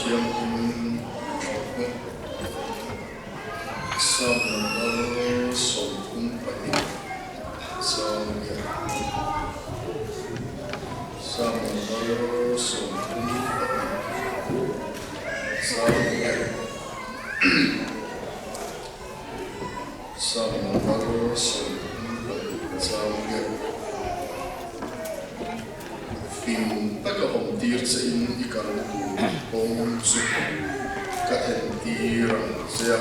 thiam in sam lo som pani sam sam lo som pani sam sam lo som sam phim tất cả hồng tiệt sẽ in ikan tu hồng su các hình tiệt sẽ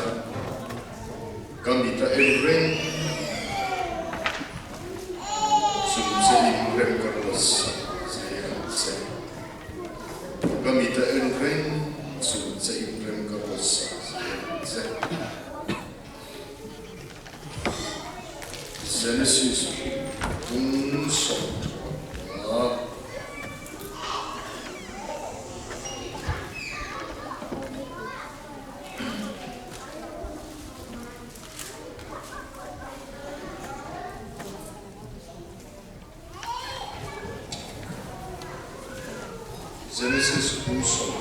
kami ta ring su sẽ in rem karos sẽ kami ta ring su sẽ in rem karos sẽ Genesis un son Genesis un son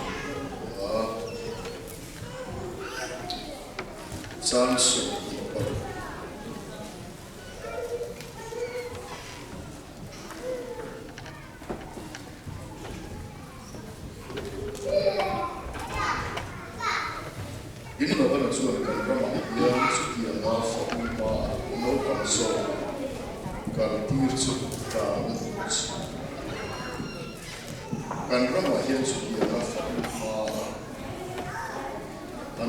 chan son ini bapak nak suruh kan ramai yang setia nafsu ma no kanso kan tirsu kan ramai yang setia nafsu ma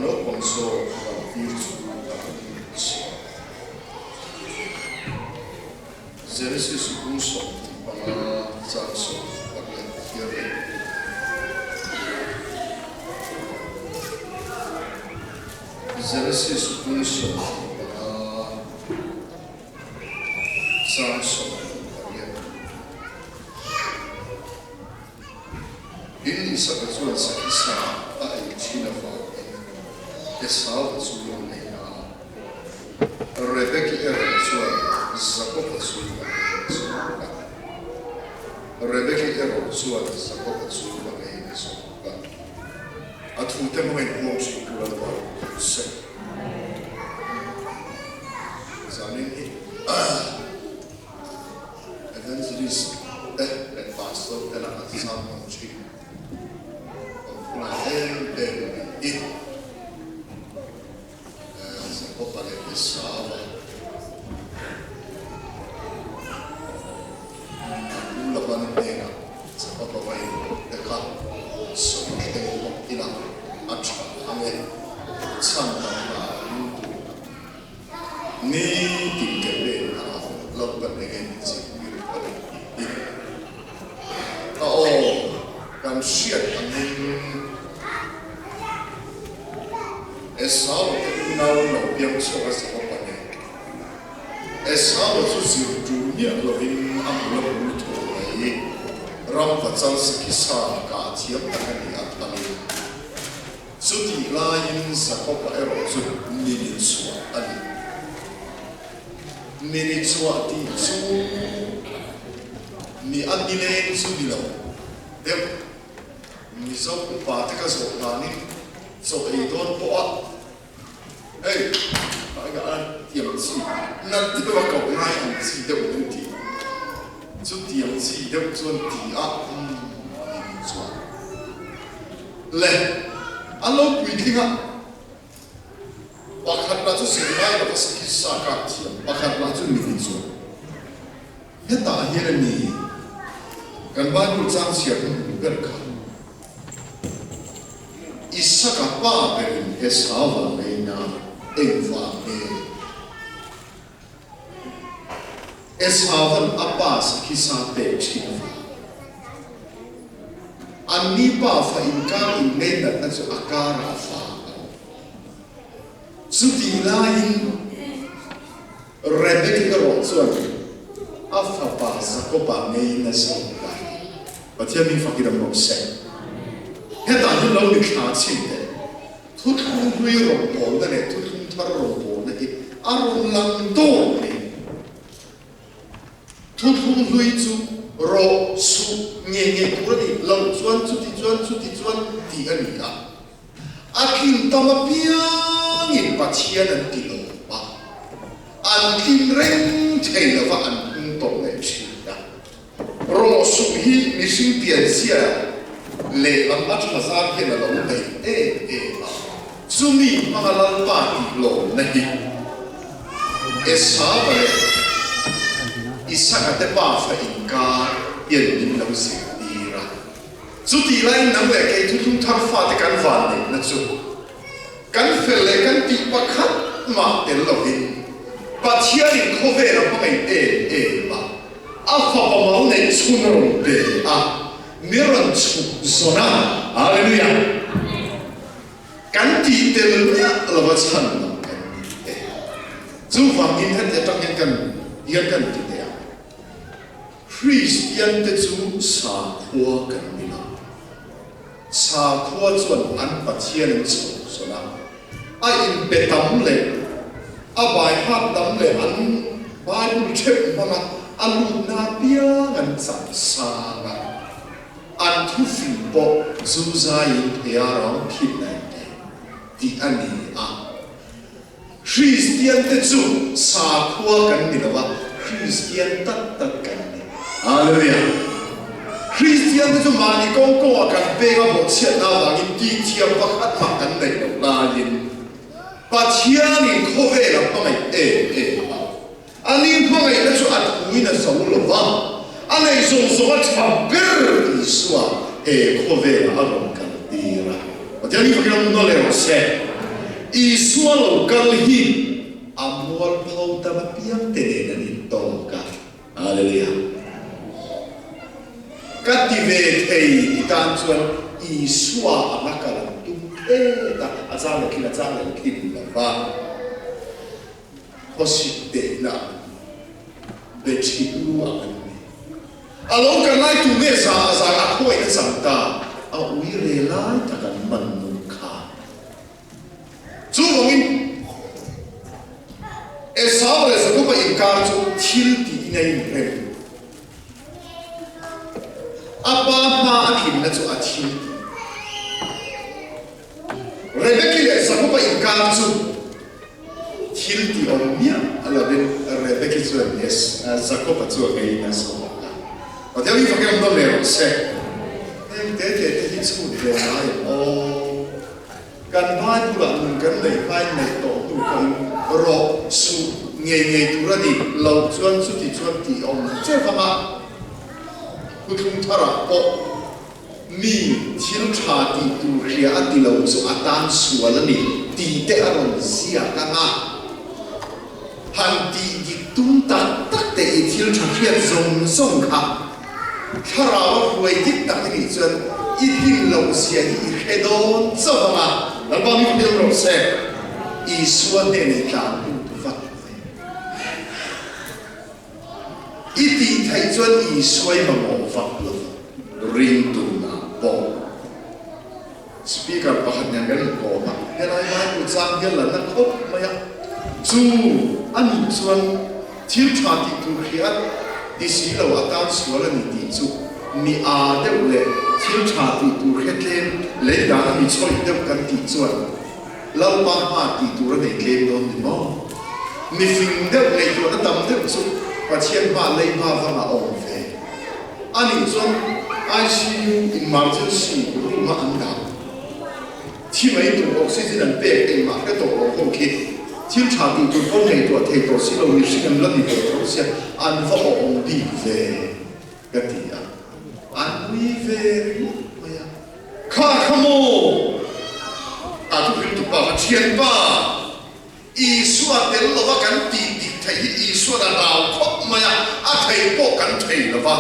no kanso kan tirsu Genesis uso pada sakso pada kiri Genesis uso sakso ini sakasuan sakisa ai China fa Esau suyon ina Rebeki suan Jacob suyon Rebeki suan Jacob suyon ina atu temo en motion kuala se zanin evangelist and pastor and a sam motion kuna it Jacob ale Esau kula banena Jacob away the car so ina atra ame santa ni tingkele na loban dengan si kan siat amin Esau nau no yang soal sapane Esau tu si dunia lovin amlo buto ai ram pacal sikisa ka tiap takani atami Suti lain Jacob su mini sua ali mini sua ti su ni adile su dilo dem ni so pa ta so nani so ai don po ei ai ga an tiam chi na ti ba ko nai an chi de bu ti su tiam chi de chuan ti a ni sua le Alo kuitinga pakhat la chu sinai la sakisa ka thiam pakhat la chu minitsu heta hirani kan ba ku chang siap ber kha isaka pa berin Esau leina enfa me Esau apa sakisa te china Anipa fa inka inenda na so akara fa suti lain Rebeki rotsuan afa pa sa kopa nei na so pa patia mi fa kira mo se heta ni lo ni kha chin de thu thu hui ro po da ne thu thu thar ro po na ki aron lang do ni thu thu hui chu ro su nye nye tu ni lo chuan chu ti chuan ti ani a akin tamapiang in pathian an tilo pa an kin reng thei lova an hung tong le china ro su hi missing pian sia le lam at hazar ke la lo nei sumi mga lalpa ti lo nahi esabare isa ka te pa fa inka yen nim lo si dira chu ti lai nam le ke thu thar fa te kan van ne na chu kan fel le kan ti pa khat ma te lo hin pa chia in kho ve la pa mai ba a fa pa ma ne chu no be a miran chu zona hallelujah kan ti te lo ya lo ba chan na kan ti chu fa in het ya tang kan yan kan ti te ya Christian te chu sa khua kan ni na sa khua chuan an pathian chu so na a in betam le a bai hat dam le an Bible chep mama an na pia an sa ga an thu fin po zu za yin ya rong khin na ti ani a Christian te chu sa khua kan ni na Christian tat kan ni hallelujah Christian te chu mani kong ko kan pe ga bo chiat na wa in ti thiam pa khat ma kan nei lo la yin pa chian in kho ve la pa mai ani pa mai na chu at ui na so lo wa anei so so at pa ber iswa kho ve la ron kan tira o te ani fa ke no le o se iswa lo kal hi amol phau ta ba piang te ne ni to ka hallelujah Kative thei itan chuan iswa anakala tu ta azang le kin la va hosi de na be chi lu an alo kan lai tu me sa a khoi na sam ta a ui re lai ta kan man nu kha chu wongin e sa le sa ko pa in ka chu thil ti nei re apa ma akin na chu athi Rebecca le sa ko pa in ka chu thil ti om mia ala ben Rebecca chu yes sa ko pa chu ga ina so o te vi fa ke no le se te chu de ai o kan vai tu la mun kan nei vai nei to tu kan ro su nge tu ra di lo chuan su ti om che fa ma Kutung thara po mi thil tha ti tu ria ati lo chu atan sual ani ti te aron sia ka nga han ti gi tum ta tak te i thil tha khia zong kha thara wa huai tik tak ni chuan i tin lo sia i hedon so ma la ba mi pil ro se i suan ne ni ta tu fa iti thai chuan i suai ma mo vak lo ring tu na bo speaker pahat nya gan ko ma helai mai ku chang hel la na khop ma ya chu ani chuan thil tha ti tu khiat ti si lo atan sual ni ti chu mi a de le thil tha ti tu khetlen le da mi choi de kan ti chuan lau pa ha ti tu ra nei tlem don ni mo mi fing de le tu na tam de chu và千把雷把放了欧菲，按你说 ICU emergency room 嘛安达，天美度我甚至能背定嘛，个度我好奇，检查地就讲你度提到是路你是咁甩你度头先，安放我地费，个地啊，安地费，哎呀，卡么，啊都去度把千把，一说点落我敢地。thầy ý số là đào khóc mà thầy bộ cắn thầy là va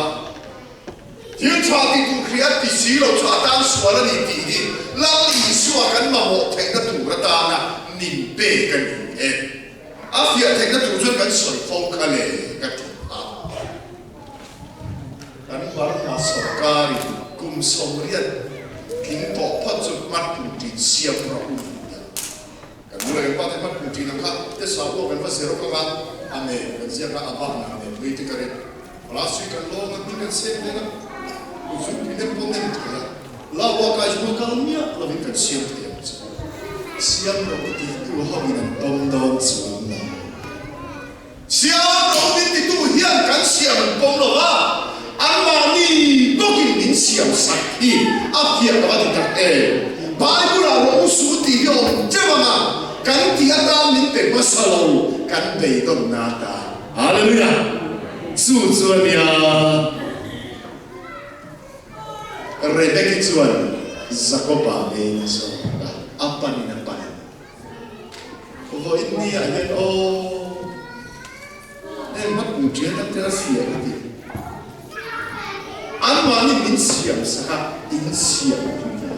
thiếu cho thì cũng khi thì xí lâu cho ta số là đi đi lao ý số cắn mà một thầy nó thủ ra ta là nhìn bê cái nhìn phía thầy nó thủ cho cắn sợi phong khá lệ cái thủ cắn bắn mà sợi ca đi cùng sông riêng kính bỏ phát dụng mắt cùng tin xiêm ra kan mulai pa te pat puti na kha te sa ko kan fa zero ka ame kan sia ka aba na me wi te kare last week kan lo kan kan se de na usu ni dem pon dem ka la wa ka ju ka mia la vi kan sia te siam lo ti tu ho in tom don chuan na siam lo ti tu hian kan siam pom lo wa an ma ni bokin min siam sakhi a pia ka ti tak Bible lo su ti yo jema kan ti ata min pe masalo kan be don nata hallelujah su chuan ya Rebecca chuan Zakoba me so apa ni nampak oh ini aja oh mak ujian tak terasa lagi anwani min siam sah in siam punya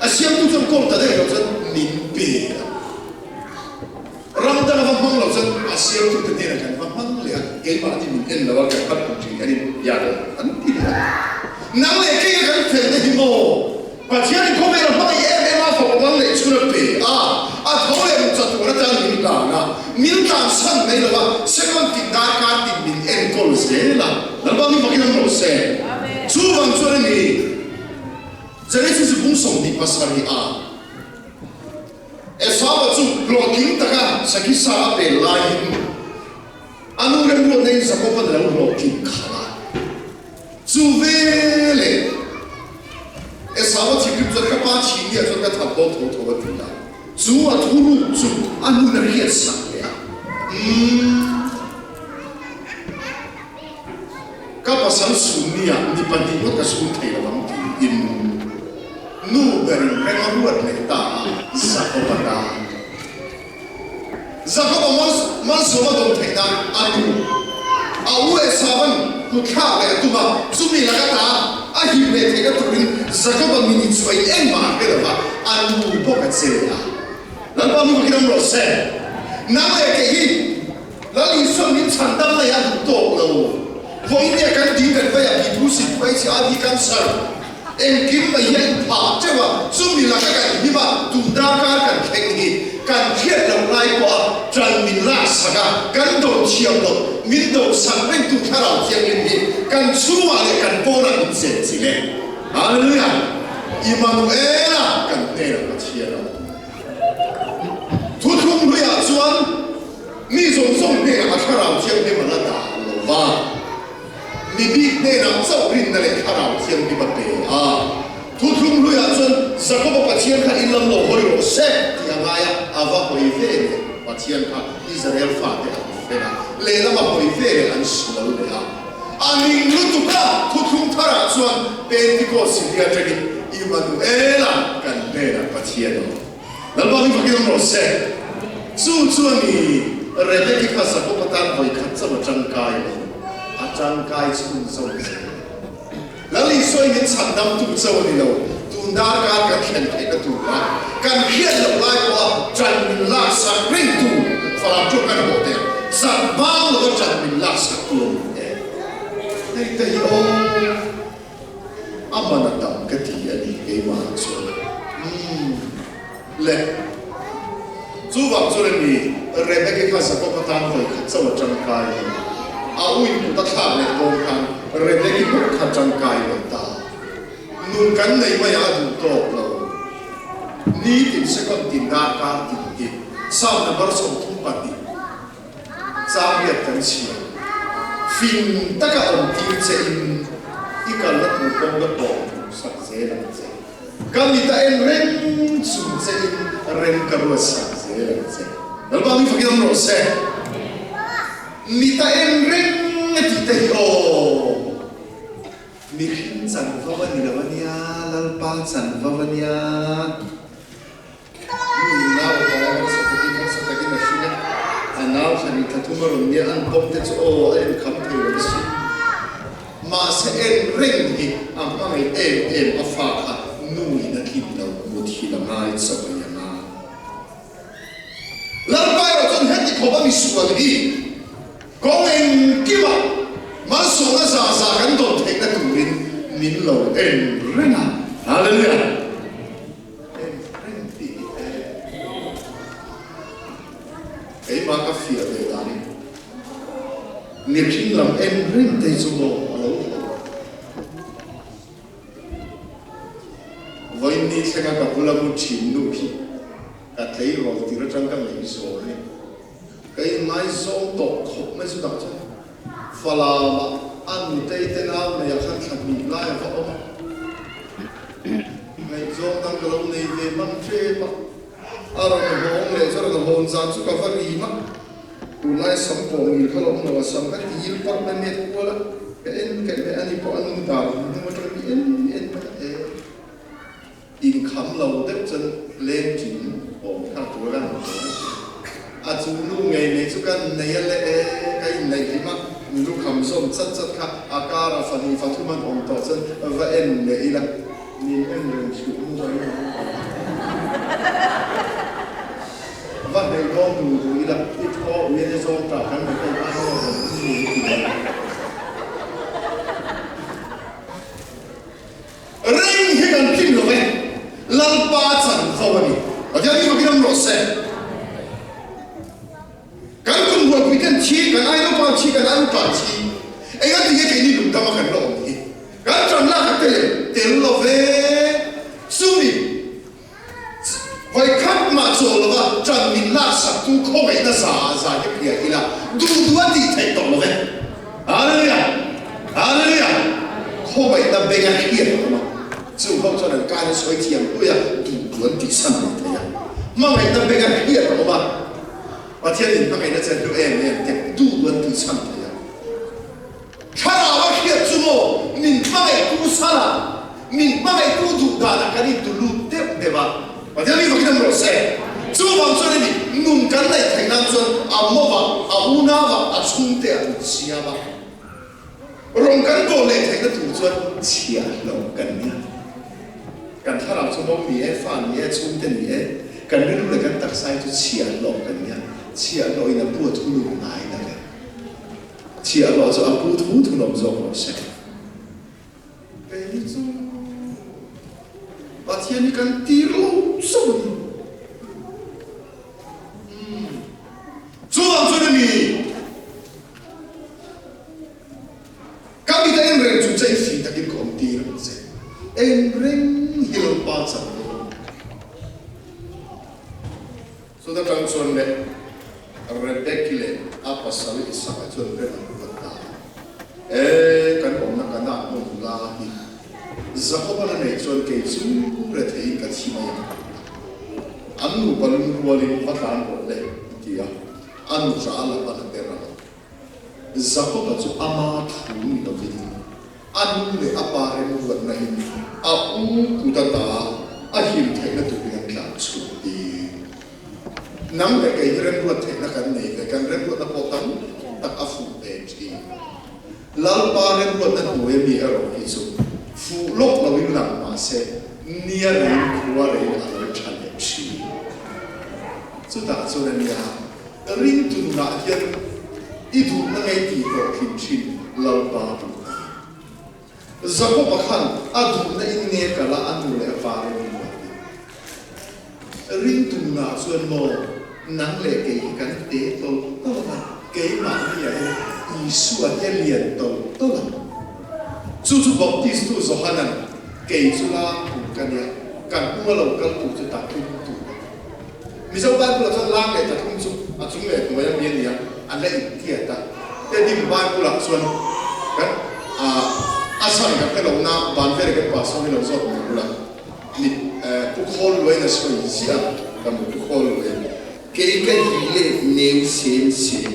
siam tu macam kau tadi macam mimpi orang tak faham macam siam tu tadi kan faham lihat gimana ni min lawan kan ujian ini ya nanti nama yang kan terjadi mo Pacian kau memang banyak emang orang leh cuma pe thau leh macam tu orang jangan minta na minta san ni lah second tindak kat min engkol sela lalu ni bagi nama se cuba cuba ni jadi sih bungsong di pasar ni sahabat tu blocking tak sakit sahabat lain anu yang blok ni sahabat dalam blocking kalah cuba leh sahabat hidup jadi apa sih dia jadi tabok tabok tu lah. Zua turun tu anu lagi sangat. Kapa sal sunia di pandingot kasun teh dalam in nu dari memang luar neta sahabat. Sahabat mas semua dong teh anu. Awal sahabat tu kah tu mah sumi lagata. Ahi mereka turin Zakoba mini cuai emma kerana anu bukan saya. Lalu kami berkira merasa nama yang lalu suami candam yang tok lalu. Poin dia kan tinggal bayar dipusi bayar si adi kan sar. Engkim bayar pak cewa sumi lakakan hiba tundakan kan kengi kan kiat laulai kuat dan minlah saga kan dong siap dong minto sampai tu karau tiang ini kan semua le kan borak insensile haleluya Immanuel kan tera kacira tutung luya cuan ni zong tera karau tiang di mana dah loba ni big tera sabrin le karau tiang di bate tutung luya cuan Zakoba pacian kan ilam lo hoi se tiang ayah ava hoi fe pacian kan Israel fate Lela mah boleh an selalu dia. Aning lu tu kan, tutung thara cuan Pentecost dia jadi Immanuel kan dia pacian. Lalu kami pergi merose. Cuan ni Rebecca kasar kau patan boleh kacau jangkai, jangkai cuan cuan. Lalu isu ini candam tu cuan ni lo. Tundar kan kian kita tu kan kian lo lagi kau jangan laksa ring tu falam cukan hotel. Sabang lo jangan bilang satu. Ini tadi apa nak ketia ni gimana soal? Le, cuba soal ni Rebecca kasar kau patan kau kacau jangkai. Awin tu tak le bukan Rebecca bukan jangkai benda. Nungkan ni maya adu tok lo. Ni tim sekon tindak kan tim. Sam nak bersama tumpat ni. Sampai tensi, film tak ada tim sein, ikan nak mukong lepok, sakse sakse. Kami tak enren, sun sein ren kerja sakse sakse. Lalu kami fikir merose, ni tak enren kita Mikin san fawan ni lamanya, lalpan san fawannya. Now kalau seperti nasinya. Now kami ketumur ni an kompet ayam kampung mesti. Masa ring ni amai afak nui nak kita muti lamai sebenarnya. Lalu orang hendak kau bagi suatu lagi. Kau kiba masuk nasa kan tu teknak turin minlo ring. Haleluya. Maka fia de dani. Nipin lam ring te zubo alo. Voin ni sega kapula mutin nuki. thấy rồi thì nó trong cái lấy số này cái máy giống tổ khóc mấy số đó chứ và là ăn tây tây nào này khăn khăn mì lai và ông ngày giống đang cái lâu này về mang chơi mà ở rồi hôn này cho rồi hôn ra chú cả vật gì mà tụi này sống cổ người khác ông nào sống cái gì bắt bên mệt quá là cái anh đi bỏ anh đào nhưng mà cái em in khám lâu đẹp chân lên chín ổ khác tuổi gan chú lu ngày này chú gan này lẽ cái này thì mà lu khám xong chất khác cara phần phần thu man ổn tỏ chân và em này là nhìn em rồi chịu rồi và để con đủ là ít có nguyên do trả cái một cái bao ring hi kan kim lo ve lam pa chan khawani aja ni ma kinam ro se kan kun bo pi kan chi kan ai no pa chi kan an pa chi e ga ti ke ni lu ta ma kan lo ni kan tran la ka te lo ve sumi vai khap ma cho lo va tran min la sa tu kho mai na sa ke pia ila du ti thai to lo ve hallelujah hallelujah kho mai na be ga kia ma chú không cho nên cái xoay thiềm tôi à đủ cuốn thì sẵn được thế à mà ngày ta bây giờ biết rồi mà và thiên đình mà ngày ta sẽ được em thì đủ cuốn thì sẵn thế à khá là mà kia chú mô mình mà ngày tu sẵn à mình mà ngày tu đủ đà là cái đi đủ lụt tiếp để và thiên đình mà cái nó sẽ chú bằng cho nên nung cái này thành nam xuân mô vào u na vào chung tiền chia vào rong cái cổ này thành cái thủ xuân chia lòng cái nàyกันถ้าเราสมมติมีฟันมีชุ่มเต็มมีกันเรื่องเลยกันตักใส่จะเฉียดหลอกกันเนี่ยเฉียดลอยนะปวดทุลุนายนั่นแหละเฉียดลอยจะเอาปวดทุลมจงใช่เป็นจู่ว่าที่นี่กันตีรูสุดจู่วันจุดนี้กับที่ได้เรื่องจุดใจฝีตะกี้ของตีรูใช่เอ็นเร่งฮิลปาสันสุดท้ายการส่วนเล็กเรเบคกิเลอาปัสสาวะอิสระส่วนเป็นอันดับตากันผมนักการนักมุลาฮิจะเข้ามาในส่วนเกี่ยวกับเรื่องที่กันที่มาอันนู้นบอลลูนวอลเลย์พัฒนาบอลเลยที่อันนู้นจะอะไรบ้างเดี๋ยวเราจะเข้ามาสู่อามาทุนเราวิธีอันนู้นเลยอาปาเรมุวันไหนกูตาตาอาหิมเทนตุเรียนหลังสุดดีน้ำแต่ไก่เรื่องรวดเทนกันไหนแต่การเรื่องรวดนับปตังตักอาฟูเบจีลาลปาเรื่องรวดนั้นหัวมีอารมณ์ที่สุดฟูโลกเราวิ่งหลังมาเสเนียเรื่องครัวเรื่องอะไรชันเด็กชีสุดท้ายส่วนนี้ริมตุนนาเทียนอีดูนั่งไอ้ตีต่อขิมชินลาลปาตุจะพบกันอาดูในอินเดียกับละอันนู้นเลยฟ้าเรื่องนี้ริมตุนนาส่วนโมนังเล็กกันเตะโตโตละเกี่ยมาเนี่ยอีส่วนเลียนโตโตละจู่ๆบอกที่สุดสหันันเกี่ยจุลาถูกกันเนี่ยกันเมื่อเรากันถูกจะตัดทุ่มถูกมีชาวบ้านเราจะล้างเลยตัดทุ่มสุดอาจุ่มเลยตัวยังเบียนเนี่ยอันเล็กเทียตาแต่ที่บ้านเราส่วนกันอาศัยกับเราหน้าบ้านเฟรกันป่าสมัยเราสอบมือเรานี่ทุกคนรวยนะสวยเสียกันทุกคนรวยเกี่ยกันหิเลเนื้อเสียมเสีย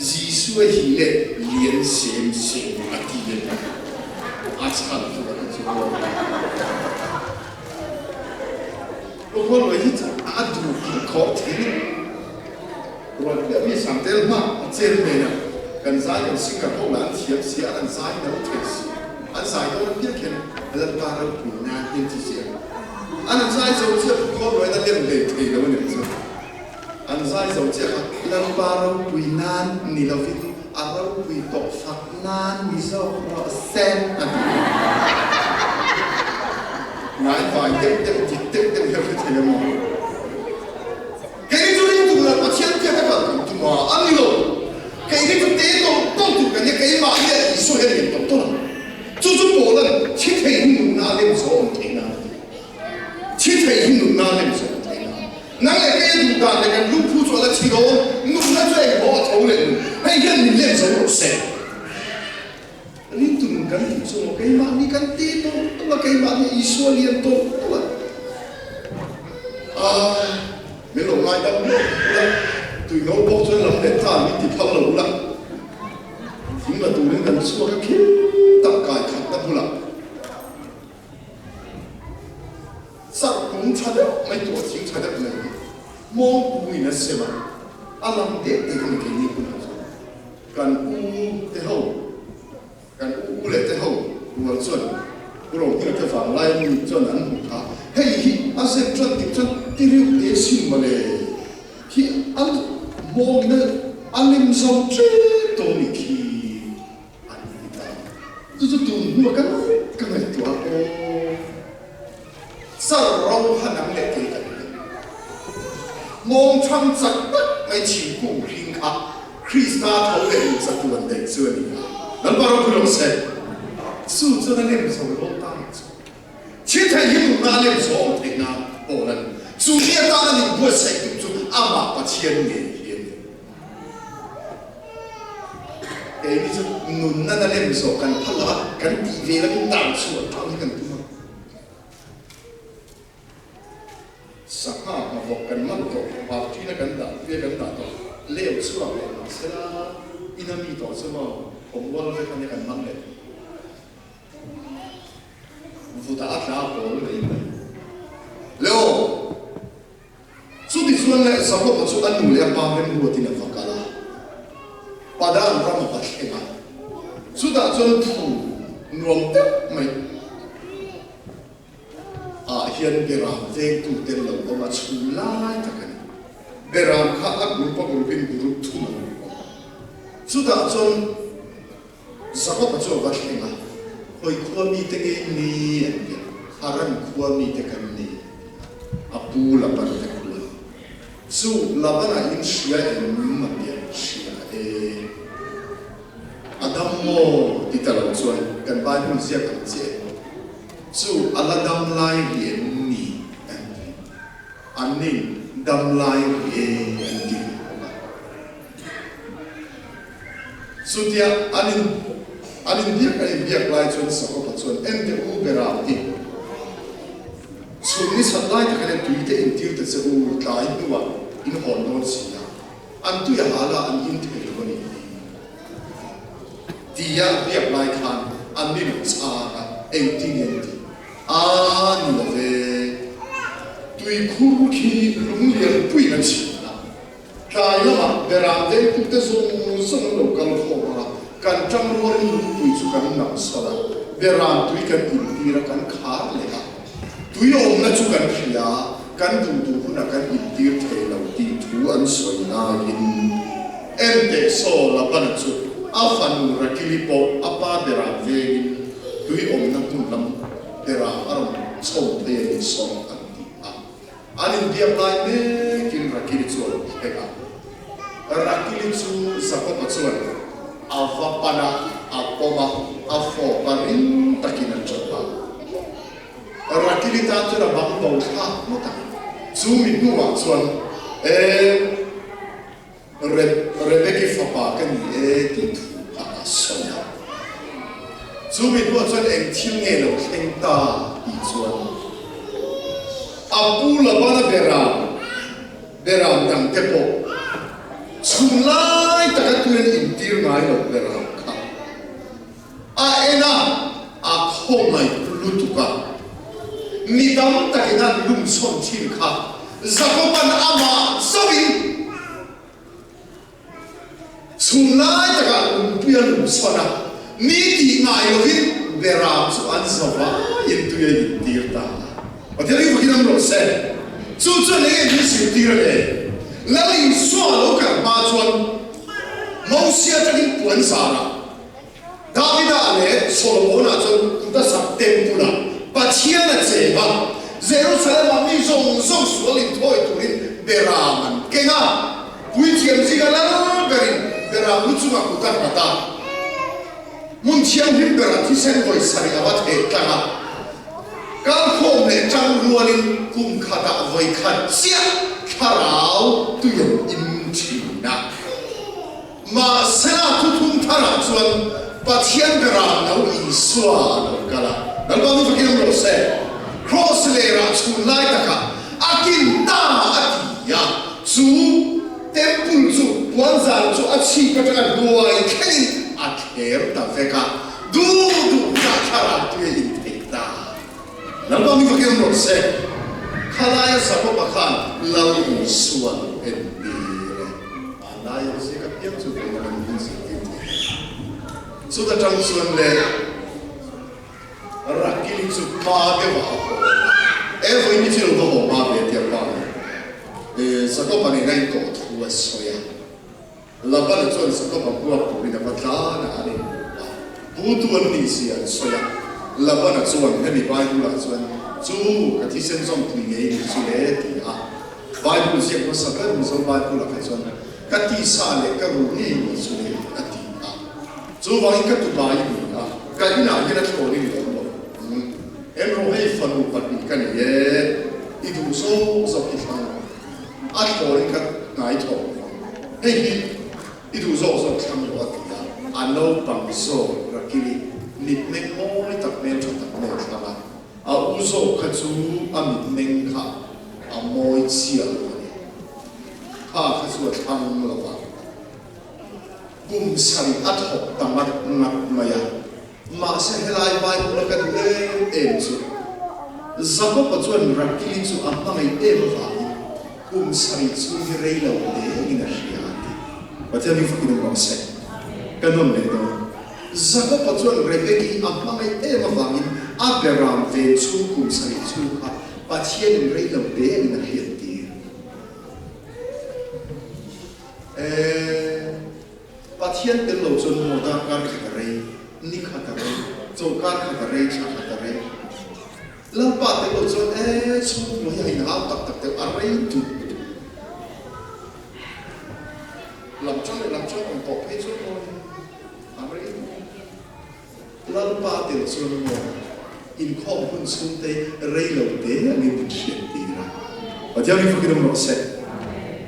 จีสวยหิเลเลี้ยงเสียมเสียอาทิตย์อาศัยตัวกันทุกคนทุกคนรวยที่จะอาดูขอทิ้งรวยแบบมีสังเกตมากเจนเมย์กันสายกันสิงคโปร์นั้นเทียบเสียกันสายนั้นเทสอันสายก็เพียงแค่แล้วการเราผูกงานเป็นที่เสียอันสายเราเชื่อคนรวยนั่นเรื่องเด็กที่เราเนี่ยสิอันสายเราเชื่อแล้วการเราผูกงานนี่เราฟิตอันเราผูกตกฝักงานมีโซ่เราเส้นงานฝ่ายเด็กเด็กจิตเด็กเด็กเราฟิตเลยมั้งแค่จุดนี้ตัวเราเชื่อแค่ไหนกันตัวอันนี้เราแค่จุดนี้ต้องถูกกันเนี่ยแค่มาเนี่ยอีส่วนเรื่องตัวจู่ๆบอกเลยชิดให้หิ้งหนุ่มนาเล่มสองเท่านั้นชิดให้หิ้งหนุ่มนาเล่มสองเท่านั้น nang le ke du da le kan lu phu cho la chi do nu na chwe ho thau le hai yan ni le zo ro se ni tun kan ti so ke ma ni kan ti to la ke ma ni iso lian to me lo mai da la tu no bo cho la le ta ni ti phang lo la ni ma tu le kan so ka ke ta ka khat ta pula sa kong cha de mai to sing cha de me mo bu ni na se ma alam de te kan ke ni ku na kan u te ho kan u le te ho u al chuan u ro ki te fa lai ni chuan an hu tha hei hi a se chuan ti riu te sim ma le hi an mo na alim som che to ni ki an ni ta tu tu nu kan ai tu a ko sa ro hanang le ke ka mong chang zat mai chi ku ring kha Krista thau le sa tu an de su ni nan ba ro ku lo se su zu na le so lo ta chi ta yin na le so te na o nan su ye ta na ni bu se tu zu a ma pa chen ni yin e ni zu nun na na le so kan phala kan ti ve la kin ta su ta ni kan tu saka ma bok kan man ko pa chi na kan da ve kan da to le su ra le se la inami to so maผมว่าเราจะทำยังไงมั่งเลยฟูตาอัตราโผล่เลยแล้วสุดที่ส่วนเลยสักคนมาสุดอันนู้นเลยปาเป็นบัวที่นั่นฟังกันละปาดานรำมาเองอ่ะสุดที่ส่วนผู้รวมเต็มไม่เฮียนเบรามเวงตุเต็มเรามาชูไล่ตะกันเบรามข้าอักบุญปะบุญเป็นบุรุษทุ่มสุดที่ส่วนสักวันจะวัดเองอ่ะคอยขวามีแต่เงินนี่ฮารันขวามีแต่กันนี่อาปูลับไปแต่กุลาสู้ลับไปน่ะอินเชียเอ็มมันเดียเชียอาดัมโมที่ตลอดส่วนกันบ้านมันเสียกันเจสู้อาลาดัมไลเรียนนี่อันนี้ดัมไลเรียนดีสุดที่อันนี้เบียกไอ้เบียกลายจนสักพักจนเอ็นเดอูเบราดีส่วนนี้สัตว์ไล่ตะกันตุยเตอินทิวเตเซอูตายตัวอินหอนนอนสินะอันตุยหาละอันอินเทลวันนี้ที่ยาเบียกลายคันอันนี้มันชาเอ็นที่เงินที่อันนี้เลยตุยคู่ขี้ลุงเลี้ยงปุยนั่นสินะตายแล้วมาเบราเดตุเตส่งโลกาลโครากันจังรวนตุยสุกันนับสระเบรามตุยกันอินดีระกันขาเลยครับตุยอมนัจุกันขยากันดูหุ่นกันอินดีเทเราตีทูอันสวยนายินเอ็นเดโซลาบันจุอาฟันูรักิลิโปอาปาเบรามเวงตุยอมนัตุนลำเบรามอารมณ์โซเทนิสองอันดีอันนี้เดียบไลน์เนกินรักิลิจูเอกรักิลิจูสักพักส่วนafa pana apoma afo parin takinan coba rakili tantu na bang bau ha muta zumi nuwa suan rebeki fapa kan titu soya zumi nuwa suan eng tinge lo kenta i suan apu la bana beram dang tepo sunlai takat tulen intir ngai lo beram ka ena khomai lutuka midam takina lum som chin kha zakopan ama sabi sunlai takat lumpia lum sona ni ti ngai lo hin beram su an zawa intu ye intir ta ateli vakinam lo se chu ne ni sintir le Lain soal kan bacuan Mausia tadi puan sana David ale Solomon aja kita sabtem pula Pacian aja Jerusalem ami zong sualin toy turin beraman kenga pujian sigala beram lucu aku kata muncian him berarti sen boy sari awat kanga kalau kau ne jang rualin kum kata boy kat siap Tharau tu yang in China mà sena thu thung thara chuan pathian gara no in swa no kala dal ba mi fakin ro se cross le ra chu lai taka akin ta atia chu temple chu puanzan chu achi ka ta luai khin a kher ta veka du ka thara tu in theta dal ba mi fakin ro se khalaya sapo bakhan lau in swa en Lai se ka piam chu pe na ni se so da tang suan le rakili chu ma de wa e voi ni chu do ma be ti pa sa ko pa ni nai to tu so ya la ba le chu sa ko pa ku ko ni da pa ta na ani bu tu an ni si an so ya la ba na chu an ni ba ku la chuan chu ka ti sen som tu ye ni chu le ti a vai ku si ko sa ka ni so vai ku la ka chuan kati sa le ka ru ni ni su le kati a zo wa ka tu ba yi ni a ka ina ni na ko ni le mo em ro hei fa nu pa ni ka ni ye I du so so ki fa a ko ni ka nai tho hei I du so so kam yo ti a a no pang so ra ki ni me mo ni tak me ta ta ba a u so ka chu a mi meng kha a moi chi a ka suat ang lawa bum sari at hok tamat ngat maya ma se helai bai ko ka le em chu zako pa chuan rakili chu a mai em va bum sari chu hi rei lo le ina ria pa te mi fakin ko se kanon le do zako pa chuan rebeki a mai em va min a beram ve chu bum sari chu a pa thien rei lo le ina ria pathian del lo chon mo da kar khatarei ni khatarei cho kar khatarei cha khatarei lam pa te lo chon chu lo ya ina tak tak te arei tu lam chon on ko pe chu mo arei lam pa te lo chon mo in khom hun sun te rei lo te ni bu shet ti ra pathian ni fakin mo se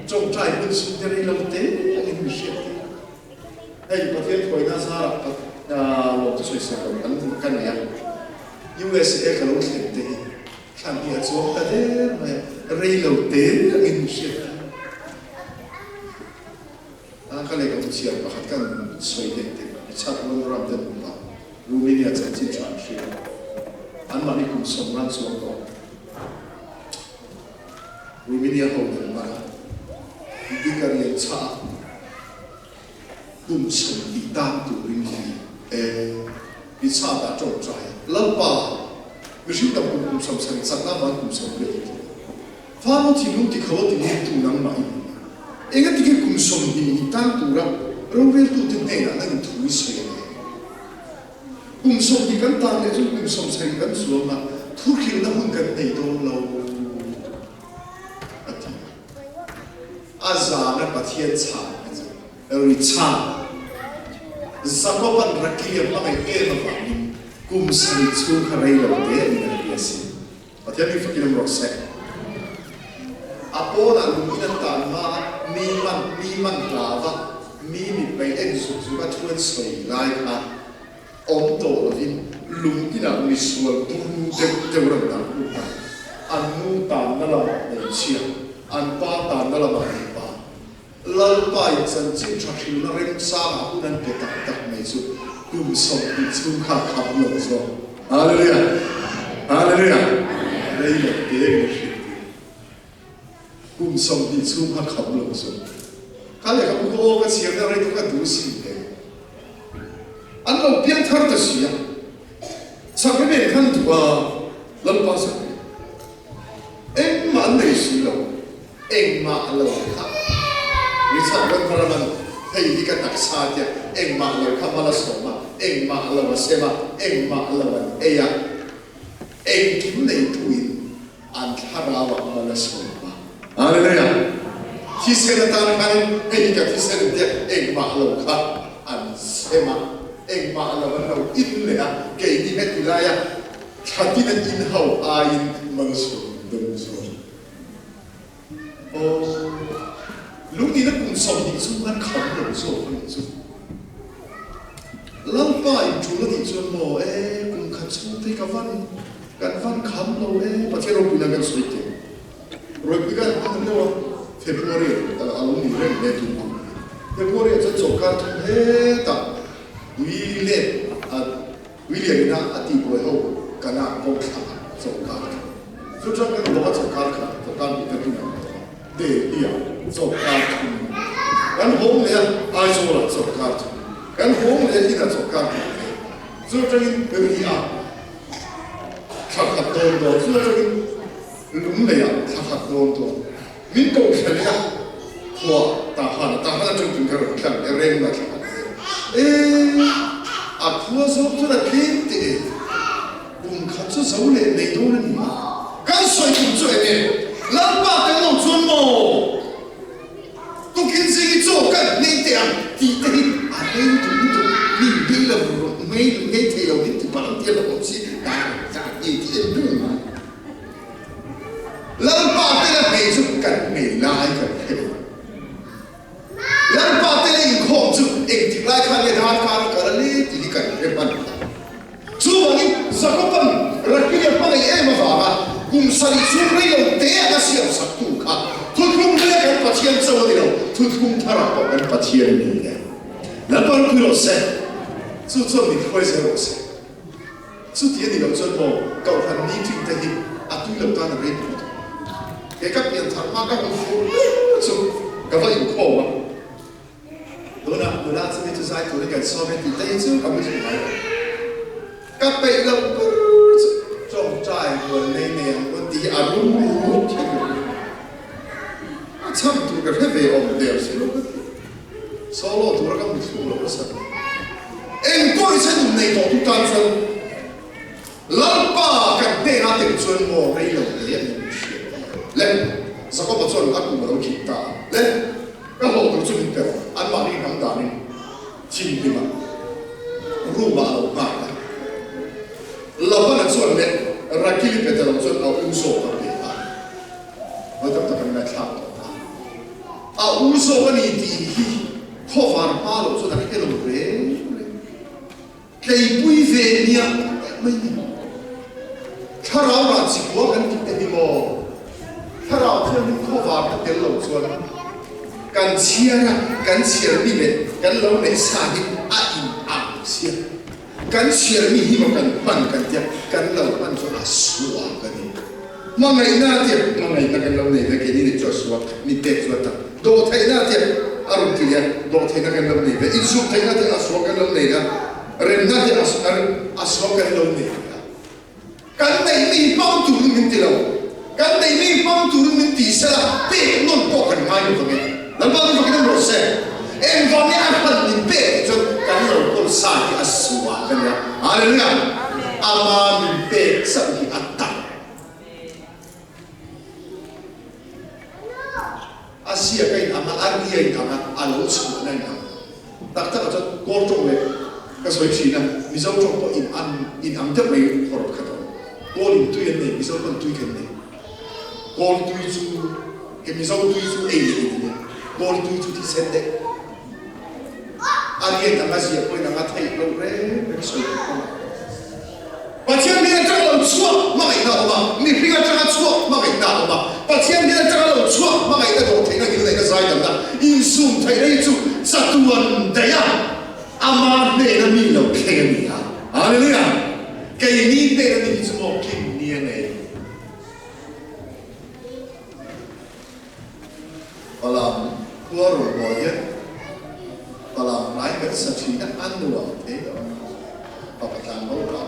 trong trai hun sun te rei lo te ni bu shet hey, pathian koi na sa lo tu soi se ko kan ya USA ka lo khen te kan dia chu ta de ma rei lo te in shit ka le ka chia pa khat kan soi de te chat lo ram de ma Romania chen chin chan shi an ma ni kum som ran so ko Romania ho de ma di ka ri cha kum sum di ta tu ring hi bi cha da chou chai la pa mi shi ta kum sum sang sang na ma kum sum le fa no ti lu ti kho ti ni tu nang mai e ga ti ke kum sum ni ta tu ra ro ve tu ti ne na nang tu se kum sum di kan ta le chu kum sum sang kan su ma thu khil na hun kan nei do lo ati azana pathian cha ri cha zakopan rakia pa mai ema pa kum sari chu kharai lo de ni na piasi pathian mi fakin ro se apona lumina ta ma mi man lava mi pe en su ka thuan soi lai kha om to lo vin lumina mi sual bu de ro na an nu ta na la nei chia an pa ta na la ma pa lalpai chan chin thakil na rem sa ma unan ke tak tak mai chu kum som ti chu kha kham lo so hallelujah hallelujah rei le de shi kum som ti chu kha kham lo so ka le ka ko ka chiam na rei to ka du si de an lo pian thar ta si ya sa ke be khan tu ba lalpa sa em ma nei si lo em ma lo khaวิชาวันพระมันให้ที่กันตักชาติเอ็งมาเลยข้ามาละสมาเอ็งมาละวะเสมาเอ็งมาละวันเอียเอ็งกินในทุยอันทาราวะมาละสมาอะไรเนี่ยที่เสนตานกันให้ที่กันที่เสนเดียเอ็งมาละข้าอันเสมาเอ็งมาละวันเราอินเลยอะเกี่ยที่เม็ดวิลายะขัดที่นั่นอินเฮาอาอินมันสุดดุสุดโอ้ lúc đi nó cùng sống thì chúng ta không được số phân chung lăng bài chú nó thì chuan mò cùng khát chung thấy cái văn khám lâu và theo rồi là cái suy nghĩ rồi bây giờ nó nói February alung ni rem le tu February cho chọc cả hết ta William na ati boy ho kana ho chọc cả so cho cái đó chọc cả bị cái tu để đi à chọc cả cái hôm này ai cho là chọc cả cái hôm này đi là chọc cả so cho cái đi à khát đồn đó so cho cái lúng này à khát đồn đó mình cầu khẩn ya, hoa ta hana chung chung cái rồi khẩn rèn mà hoa số cho là kiến tệ, cùng khát số xấu lệ này đâu là gì, cái xoay cùng xoay này, làm ba cái nông chuyên mô, tôi kiến gì cho cái này tiền, thì đây mình là mấy thế nào mình thì bằng tiền là không gì, ta gì thì em đúng mà. Lần ba tên là về chung cảnh ngày lại cảnh lần ba tên là in khom chung em thì lại khai lên hạt khai cả lên thì đi cảnh em bận chú bạn sao có bận rồi cái gì mà em mà vào cùng sari chung lấy lòng té cái gì mà sắc tu cả thôi không lấy cái phát hiện sao đi đâu thôi không thara có cái phát hiện này nè lần ba cứ lo xem chú cho mình khơi sẽ lo xem chú tiền thì lo cho nó cầu hành đi tìm thấy đi tôi làm ta là cái cái cấp tiền thằng mà các ông phụ chung cái vậy cũng khổ mà đó là cho nên sai tôi cái so với thì đây chứ không có gì phải các bạn là trong trai của này nè của tí à đúng chăm tôi cái về ông đều xíu solo tôi các mình phụ là sao em tôi sẽ dùng này tổ tụi ta phân lần ba cái tên là tiền chuyên môn đây là cái lên sao có một số người cũng muốn làm ta lên cái hồ tôi chuẩn bị anh mà đi nắm đàn đi chim đi mà rùa vào mà là số này ra kia bị tao số ao uống sô cái gì à tôi tập cái này sao ao uống sô cái này thì khó phản phá được số này cái đồ về cái bụi về nhá mình thà nào là chỉ có cái gì màถ้าเราเชื่อมั่นข้อความเป็นหลักส่วนการเชียร์นี่เนี่ยการเราในสายอินอ่างเชียร์การเชียร์นี่ที่มันกันปั้นกันเดียการเราปั้นจนอาสวะกันนี่มาไงน่าเดียมาไงนักการเราเนี่ยนักการนี่จะสวะนี่เด็กสวะตั้งโดดไทยน่าเดียอารมณ์ที่เนี่ยโดดไทยนักการเราเนี่ยอินสุไทยน่าเดียอาสวะกันเราเนี่ยนะเรนน่าเดียอาสวะกันเราเนี่ยการในนี่ป้องจุดนึงที่เรากันในนี้ฟังตัวมันตีเสละเป๊ะนนก็กันง่ายอยู่ตรงนี้แล้วก็มันก็ต้องรู้เสียเอ็มฟังเนี่ยอันพันนี่เป๊ะจนกันเราก็สายที่อัศวะกันเนี่ยอะไรเนี่ยอามามันเป๊ะสักที่อัตตาอาเซียกันอามาอาเรียนอามาอาลุสนั่นนะแต่ถ้าเราจะกอดตรงเลยก็สวยชีนะมิจฉาจงก็อินอันจะไม่พอร์ตกันตัวลิมตุยเนี่ยมิจฉาคนตุยกันเนี่ยGol tuizu, que me sou tuizu ele, gol tuizu di sende. Arieta masia poi na matai lo re, so. Patien dia tra lo chua, mai na oma, mi pinga tra chua, mai na oma. Patien dia tra lo chua, mai na do thai na ki na sai dam da. In sum thai rei chu, satuan daya. Ama ne na mi lo khen ni ha. Hallelujah. Kai ni ne na ni chu mo kin ni ne. Balam keluar rumahnya, balam lain bersatunya anu thế và phải làm đâu đó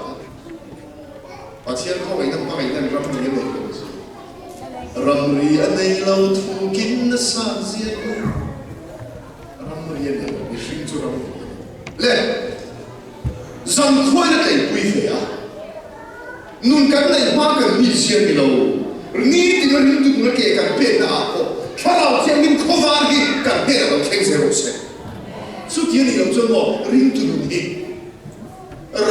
và chiên không phải năm bảy năm râm ri này râm ri anh ấy lâu thu kín nó sang riêng râm ri này bị sinh cho râm lên dần khôi nó cảnh quý phế à nun cái này hoa cần bị riêng thì lâu nghĩ thì nó đứng nó kể cả bên nàoถ้าเราเที่ยงนิ่มข้อวางที่กันเพื่อเราเข่งเสียรู้สึกสุดที่นี่เราจะมองริมตุนนี่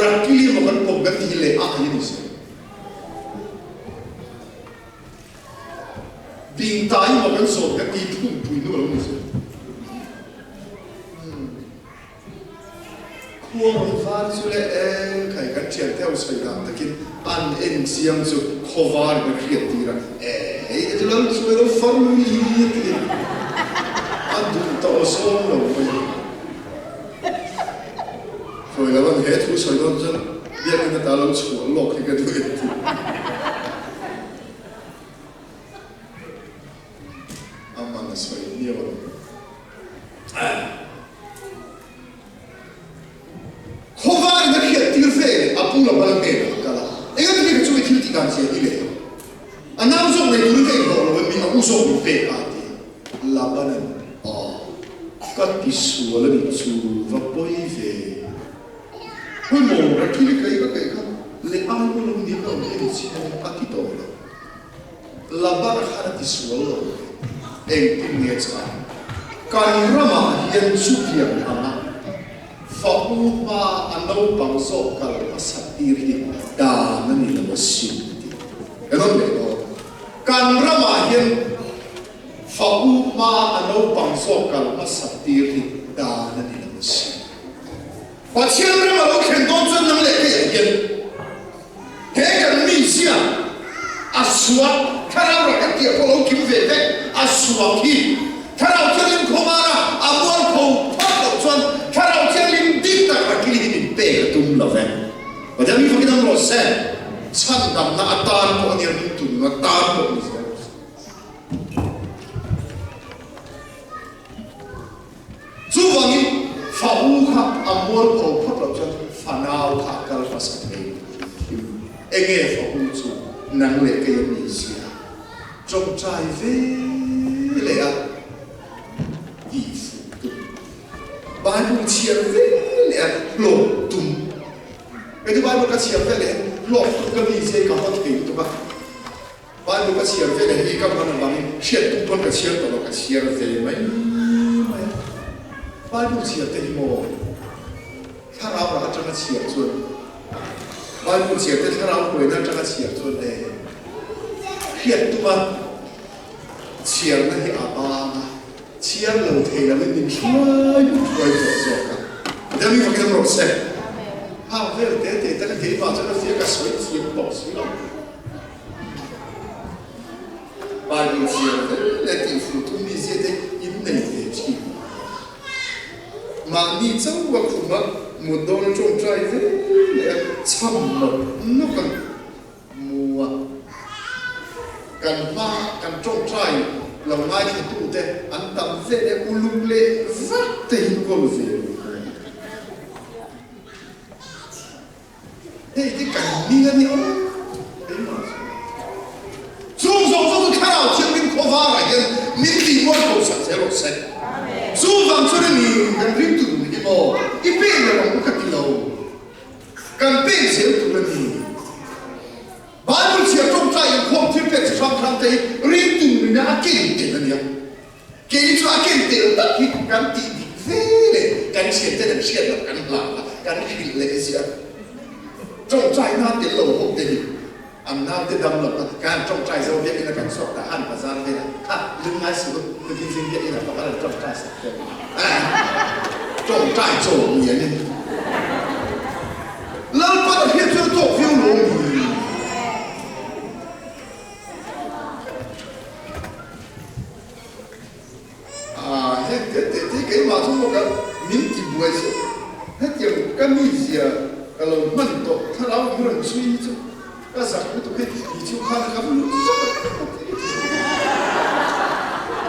รักที่เรียกมันปกติเลยอ่ะยังนี่สิ bình tái mà cái số cái kỳ thùng bùi nữa là gì Hua rồi pha chú lệ khải cái chuyện theo sợi làm tất nhiên ăn em xiêm chú khó vào cái chuyện gì ra ấy cái lần chú nó phân lý thì ăn đủ tao số rồi rồi là vấn hết chú sợi đó chân biết người ta lâu chú lọc cái thứ gì amang sợi nhiều khó vào cái chuyện tiêu phí à bù là bao nhiêu cả là ấy cái cái chú ý thiếu tiền gì đi lên anh nào dùng này tiêu phí bỏ rồi mình không dùng phí à thì là bao nhiêu cái tí số là bị chú và bồi về Hãy subscribe cho kênh Ghiền Mì Gõ để không bỏ lỡ những video hấp Và chiếc răng mà nó khen tôn chân năng lệ cái gì kia thế cần mình xia à xua thà nào là cái tiệm của nó kiếm về đấy à xua khi thà nào chơi lên không mà à muốn không thoát đầu chân thà nào chơi lên đi ta phải cái gì mình bể cái tung là vậy và thế mình phải cái đó sẽ chăn đầm na tan của anh em tung na tan của mình chú vâng pháo khắp amor cầu phát lập chân phản áo khả cao và sạch này anh nghe pháo chú năng lệ cái gì xia trong trai về lệ à y phụ tung bài bụng chia về lệ lộ tung cái thứ bài bụng chia về lệ lộ tung cái gì sẽ có hết cái tung ba bài bụng chia về lệ cái các bạn làm mình chia tung con cái chia tao cái chia về mấy bài bụng chia tới mồถ้าเราหลังจากนั้นเฉียบชนบางคนเฉียบแต่ถ้าเราป่วยนั่นจะเฉียบชนเลยเพียรตัวเฉียบนั่นที่อาบางเฉียบเราเทแล้วไม่มีช่วยตัวจบกันเดี๋ยวมีคนกำหนดเสร็จถ้าเพื่อนเตะแต่ก็เทมาจะเสียกับสวยเสียบอกสวยบางคนเฉียบแต่ที่ฝูทุ่มมีเสียแต่อินในเด็กที่มาดีจังว่าคุณมามุดโดนจงใจเลยช้ำหมดนกกันมัวกันมากันจงใจเราไม่คิดตัวแต่อันตั้งเสียอุลุเล่ซัดเต็มกอลเสียเฮ้ยที่กันมีกันนี่อ๋อเฮ้ยมาส่งข้าวเชื่อมินขวาอะไรกันมินตีมันก็สั่งเสียหรอกเซ็ตส่งช่วยนี่กันริมตุ่มนี่บ่อีเป็นอะไรของกันที่เรากันเป็นเสียงตัวนี้บ้านมันเสียตรงใจความที่เป็นสำคัญใจริมตุ่มนี่อาเกนเตนั่นยังเกณฑ์ที่อาเกนเตตัดที่กันตีเฟ้เลยกันเสียแต่เสียแล้วกันหลังกันขิดเลยเสียจงใจน่าเตลโลหกเตนอันน่าเตดำหลบการจงใจเราเรียกในการสอบแต่อันภาษาเนี่ยค่ะลืมง่ายสุดคือจริงๆเรียกในภาษาจงใจสักเดียวจงใจโจมเย็นแล้วก็เพียงจะโจมฟิวลงที่เกี่ยวมาทั้งหมดกับมิ้นจีบวยสิถ้าเกี่ยวกับมีเสียเรามันโตถ้าเราเรื่องช่วยจะก็สักไม่ต้องให้อีชิวข้านะครับ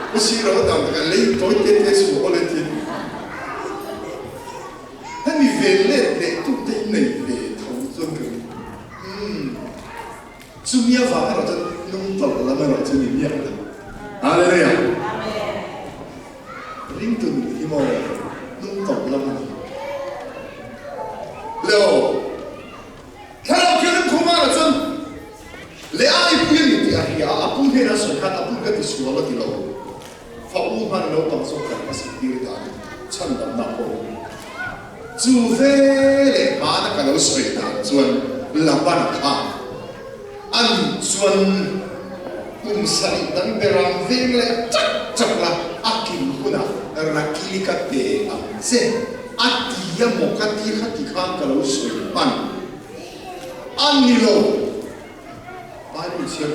ไม่ใช่เราต่างกันเลยตัวเด็กๆสู้อะไรทีถ้ามีเวลเล่เด็กทุกที่ในเด็กทั้งส่วนกันจุดนี้ว่าเราจะนุ่งต่อแล้วเราจะมีอย่างไรอะไรเนี่ยริมตุ่มที่มองนุ่งต่อแล้วมันแล้วถ้าเราเกี่ยวกับความรักจนเลี้ยไอ้ผู้หญิงที่อาฮีอาผู้เห็นสุขอาผู้ก็ที่สุขแล้วที่เราฟ้าอุ้มมันเราต้องส่งกันมาสิ่งที่เราฉันดำนับโอ้จูเฟ่เลยมานักเราสวยนะส่วนลำบากข้าอันส่วน kum sari dan beram veng le cak cak la akim kuna rakili ka te am se atia mokati khati khang kalau suipan anilo ani siap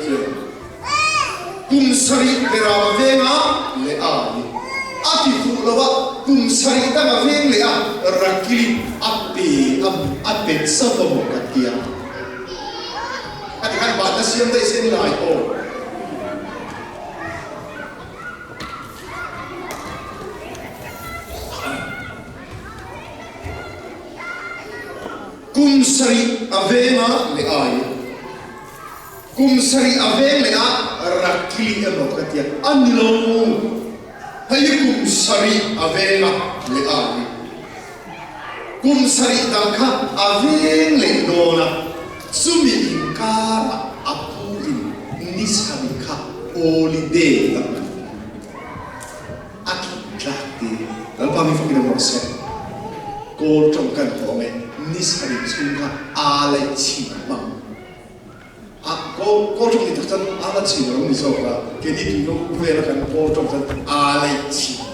kum sari beram venga le ani ati fulawa kum sari dan veng le a rakili ape am ape sabo mokatia ati kan bata siam dai sen lai o kum sari avenga le ai kum sari aveng le a rakili emokatia anilo hai kum sari avenga le ai kum sari dangka aveng le dona sumi inkara apu in nisabika holiday aki klati lalu kami fakir proses kau congkan kome nisari sunga alai cimang kau cong itu kan alai cimang misalnya kini dulu kue kan kau congkan alai cimang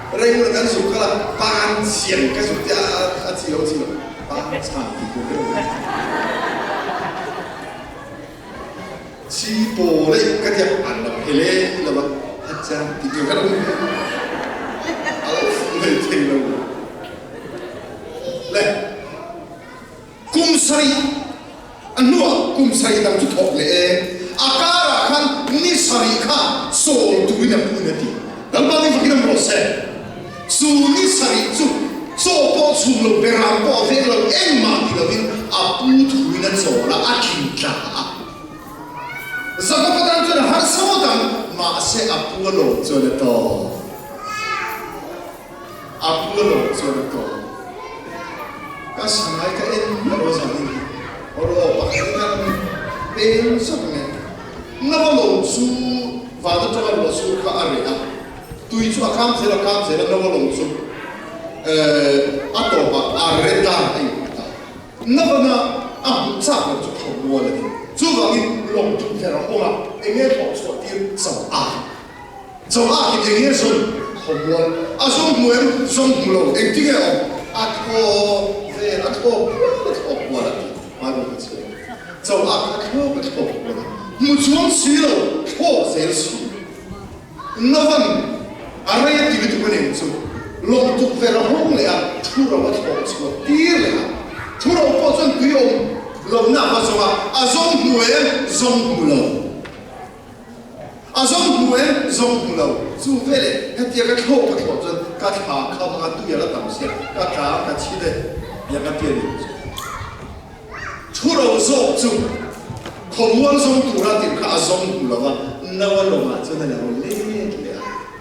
Raymond kan suka lah pan siang kan suka hati pan cantik tu si boleh kan dia anak hele lepas ajar tiga kan alas mesti lalu leh kumsari anua kumsari tam cutok le akara kan ni sari kan sol tu ina punati dalam bagi fakir proses suni sari su so po su lo beram po velo emma di lo vin apu tu ina zola akinta zaka padan tu har samodan ma se apu lo zole to apu lo zole to kasanai ka en lo zani oro pa kan pen sakne na lo su va da to lo su ka area tu itu akam sela nawa longsu atau apa areta itu nawa abu cak tu semua lagi tu bagi long tu cara orang enggak kau suatu sama kita enggak semua asal muer mulo itu ya aku buat lagi malu betul sama aku betul musuh silo kau selsu nawa Araya tiga tu mana itu, long tu vera hong lea, thura wat kau tir lea, thura upasan tiom, long nak pasama, azong muel, tu vele, hati agak kau pasal, kata kau mengatu ya lah tamsia, kata cile, ya kata dia, thura uzok tu, kau mual zong thura tim ka azong mulau, nawa loma tu na nawa le.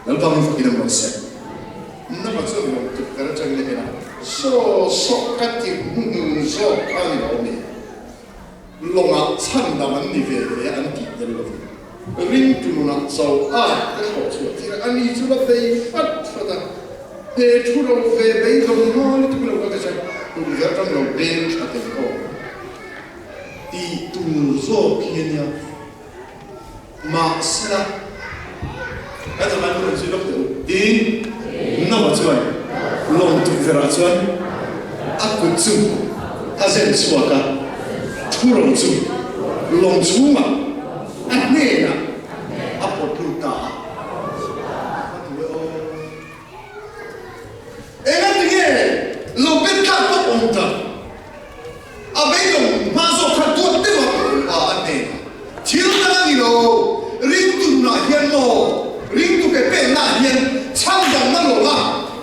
Lalu kami fakir proses. Nama tu orang tu kerana jangan lehera. So katir, so kami orang longa canda mandi vere anti dalam. Ring tu nak so kau tu tira ani tu lah bay pada. Tu orang bay dong hal tu kalau kau cakap tu dia kan orang bay atau kau. Di tu so kianya masalah. Kata malu tu sudah tu, di nama tuan, long tu vera tuan, aku tu, hasil suaka, turun tu, long cuma, anehnya, apa pun tak. Enggak tinggal, lo berkat apa onta, abang masuk kartu apa aneh, cerita ni lo, rindu nak hian mo. Ring tu kepe na hian changjang na lo la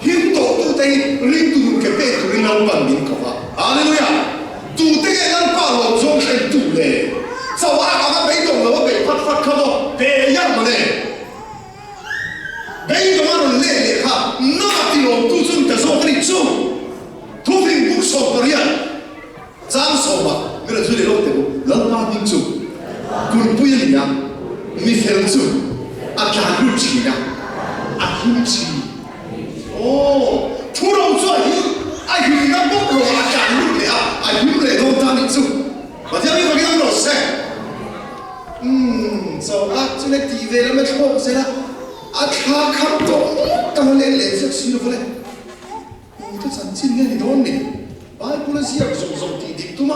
hin to tu te ring tu kepe tu ring lau ban min kawa hallelujah tu te ke nan pa lo zong chen tu le so a ka bei dong lo bei fat ka lo be yang ma le bei dong lo le kha na ti lo tu sun ta so kri chu tu ring buk so par ya zang so ma me le zu le lo te lo ma min chu kun pu yin ya mi fel chu akan luci ya, akan luci. Oh, turun tu ayu nak buat lo akan luci ya, ayu le dong tan itu. Macam ni bagi orang rasa. so cho nên tì về là mới không sẽ là khá khắp tổ tăng lên lên rất xíu rồi tôi sẵn xin nghe thì đó nè bài cũng là gì à dùng tì đi tụi mà